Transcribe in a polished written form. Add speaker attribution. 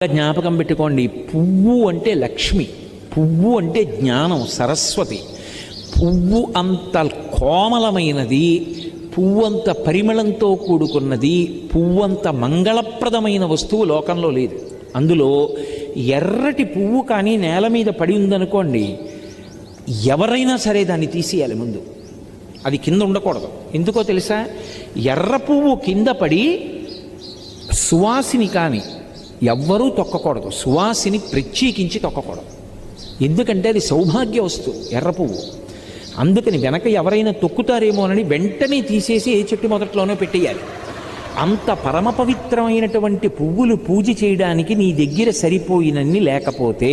Speaker 1: జ్ఞాపకం పెట్టుకోండి, పువ్వు అంటే లక్ష్మి, పువ్వు అంటే జ్ఞానం, సరస్వతి. పువ్వు అంత కోమలమైనది, పువ్వు అంత పరిమళంతో కూడుకున్నది, పువ్వు అంత మంగళప్రదమైన వస్తువు లోకంలో లేదు. అందులో ఎర్రటి పువ్వు కానీ నేల మీద పడి ఉందనుకోండి, ఎవరైనా సరే దాన్ని తీసేయాలి ముందు, అది కింద ఉండకూడదు. ఎందుకో తెలుసా? ఎర్ర పువ్వు కింద పడి సువాసిని కానీ ఎవ్వరూ తొక్కకూడదు, సువాసిని ప్రత్యేకించి తొక్కకూడదు. ఎందుకంటే అది సౌభాగ్య వస్తువు ఎర్ర పువ్వు. అందుకని వెనక ఎవరైనా తొక్కుతారేమోనని వెంటనే తీసేసి ఏ చెట్టు మొదట్లోనో పెట్టేయాలి. అంత పరమ పవిత్రమైనటువంటి పువ్వులు పూజ చేయడానికి నీ దగ్గర సరిపోయినన్ని లేకపోతే